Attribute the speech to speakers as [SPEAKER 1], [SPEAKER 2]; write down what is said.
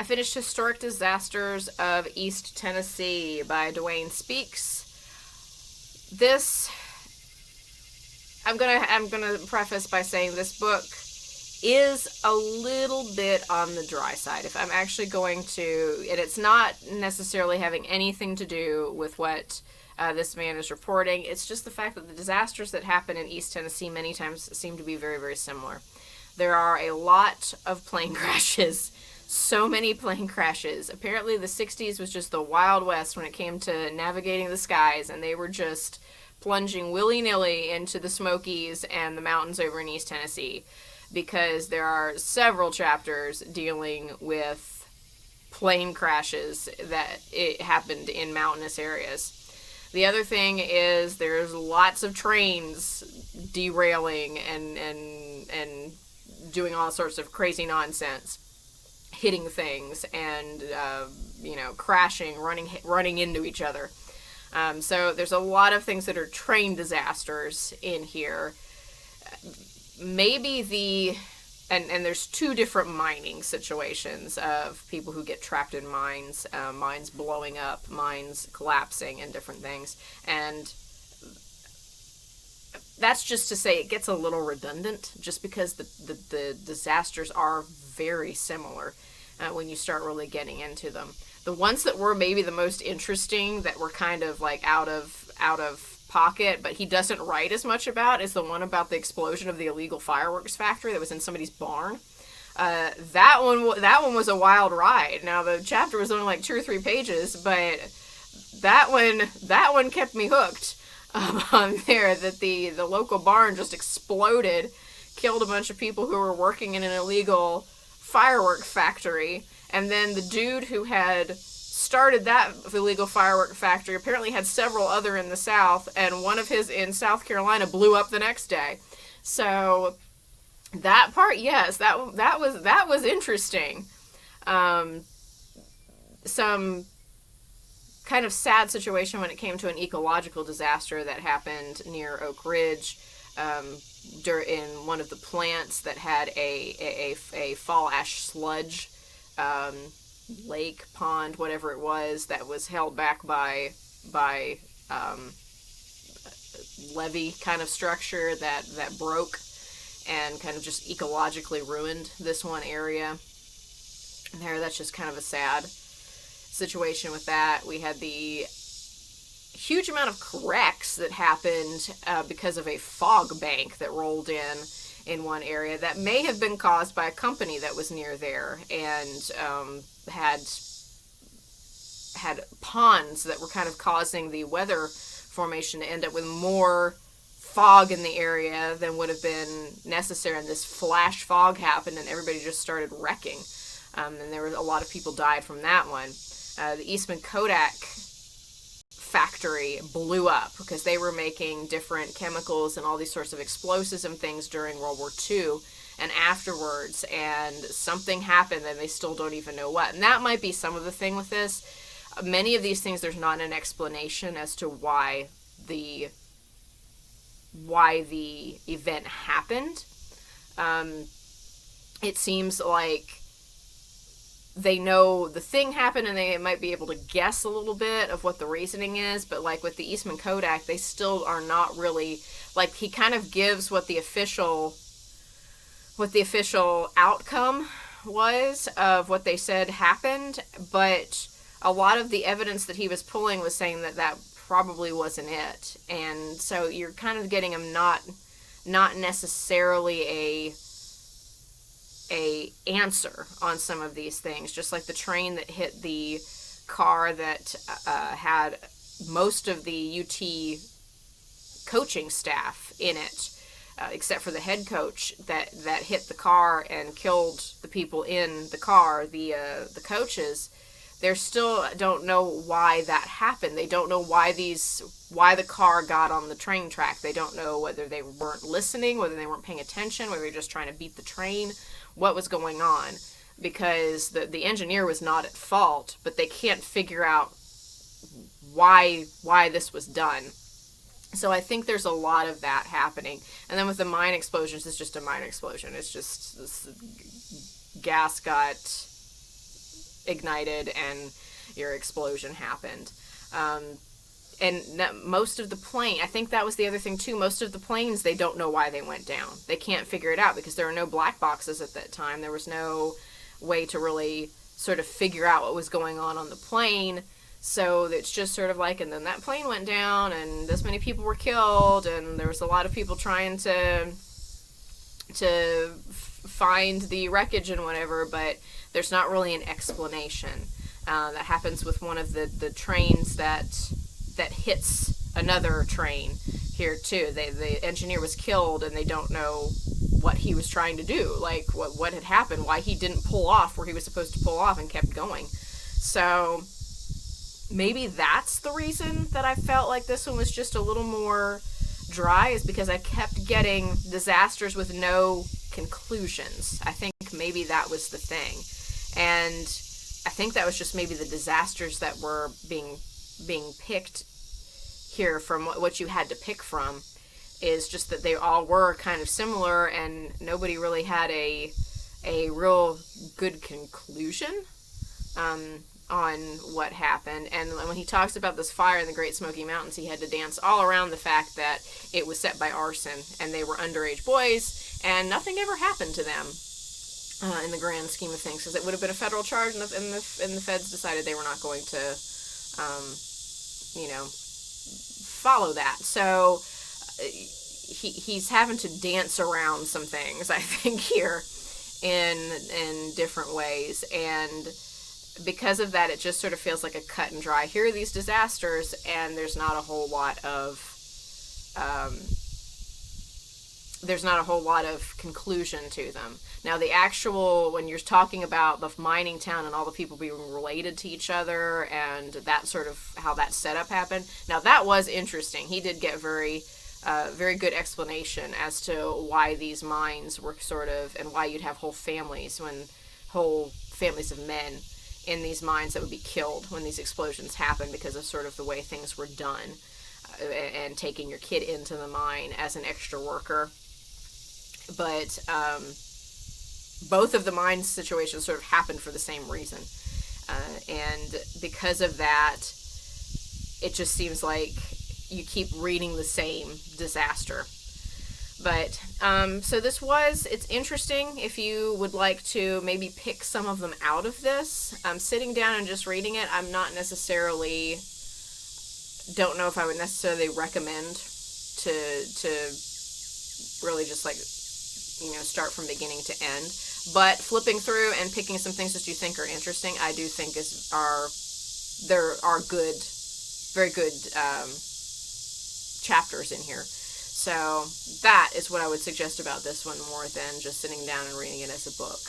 [SPEAKER 1] I finished Historic Disasters of East Tennessee by Dewaine Speaks. This, I'm gonna preface by saying this book is a little bit on the dry side. If I'm actually going to, and it's not necessarily having anything to do with what this man is reporting. It's just the fact that the disasters that happen in East Tennessee many times seem to be very, very similar. There are a lot of plane crashes. So many plane crashes. Apparently the 60s was just the Wild West when it came to navigating the skies, and they were just plunging willy-nilly into the Smokies and the mountains over in East Tennessee, because there are several chapters dealing with plane crashes that it happened in mountainous areas. The other thing is there's lots of trains derailing and doing all sorts of crazy nonsense, hitting things and crashing, running into each other. So there's a lot of things that are train disasters in here. Maybe and there's two different mining situations of people who get trapped in mines, mines blowing up, mines collapsing, and different things. And that's just to say it gets a little redundant, just because the disasters are very similar when you start really getting into them. The ones that were maybe the most interesting, that were kind of like out of pocket, but he doesn't write as much about, is the one about the explosion of the illegal fireworks factory that was in somebody's barn. That one was a wild ride. Now the chapter was only like 2 or 3 pages, but that one kept me hooked on there. That the local barn just exploded, killed a bunch of people who were working in an illegal firework factory, and then the dude who had started that illegal firework factory apparently had several other in the South, and one of his in South Carolina blew up the next day. So that part, yes, that was interesting. Some kind of sad situation when it came to an ecological disaster that happened near Oak Ridge, in one of the plants that had a fall ash sludge lake, pond, whatever it was, that was held back by levee kind of structure that broke and kind of just ecologically ruined this one area there. That's just kind of a sad situation with that. We had the huge amount of wrecks that happened because of a fog bank that rolled in one area that may have been caused by a company that was near there, and had ponds that were kind of causing the weather formation to end up with more fog in the area than would have been necessary, and this flash fog happened and everybody just started wrecking, and there was a lot of people died from that one. The Eastman Kodak factory blew up because they were making different chemicals and all these sorts of explosives and things during World War II and afterwards, and something happened and they still don't even know what. And that might be some of the thing with this. Many of these things, there's not an explanation as to why the event happened. It seems like they know the thing happened and they might be able to guess a little bit of what the reasoning is, but like with the Eastman Kodak, they still are not really, like, he kind of gives what the official outcome was of what they said happened, but a lot of the evidence that he was pulling was saying that probably wasn't it. And so you're kind of getting him not necessarily a answer on some of these things, just like the train that hit the car that had most of the UT coaching staff in it, except for the head coach, that hit the car and killed the people in the car, the coaches. They still don't know why that happened. They don't know why the car got on the train track. They don't know whether they weren't listening, whether they weren't paying attention, whether they were just trying to beat the train, what was going on, because the engineer was not at fault, but they can't figure out why this was done. So I think there's a lot of that happening. And then with the mine explosions, it's just a mine explosion. It's just this gas got ignited and your explosion happened. And most of the plane, I think that was the other thing too, most of the planes, they don't know why they went down. They can't figure it out because there were no black boxes at that time. There was no way to really sort of figure out what was going on the plane. So it's just sort of like, and then that plane went down and this many people were killed and there was a lot of people trying to find the wreckage and whatever, but there's not really an explanation. That happens with one of the trains that hits another train here too. The engineer was killed and they don't know what he was trying to do, like what had happened, why he didn't pull off where he was supposed to pull off and kept going. So maybe that's the reason that I felt like this one was just a little more dry, is because I kept getting disasters with no conclusions. I think maybe that was the thing. And I think that was just maybe the disasters that were being picked here from what you had to pick from, is just that they all were kind of similar and nobody really had a real good conclusion on what happened. And when he talks about this fire in the Great Smoky Mountains, he had to dance all around the fact that it was set by arson and they were underage boys and nothing ever happened to them in the grand scheme of things, because it would have been a federal charge, and the feds decided they were not going to follow that. So he's having to dance around some things, I think, here in different ways, and because of that, it just sort of feels like a cut and dry. Here are these disasters, and there's not a whole lot of conclusion to them. Now, the actual, when you're talking about the mining town and all the people being related to each other and that sort of how that setup happened, now that was interesting. He did get very good explanation as to why these mines were sort of, and why you'd have whole families of men in these mines that would be killed when these explosions happened because of sort of the way things were done, and taking your kid into the mine as an extra worker. But both of the mine situations sort of happened for the same reason. And because of that, it just seems like you keep reading the same disaster. But, so it's interesting if you would like to maybe pick some of them out of this. Sitting down and just reading it, don't know if I would necessarily recommend to really just start from beginning to end. But flipping through and picking some things that you think are interesting, I do think there are good, very good chapters in here. So that is what I would suggest about this one, more than just sitting down and reading it as a book.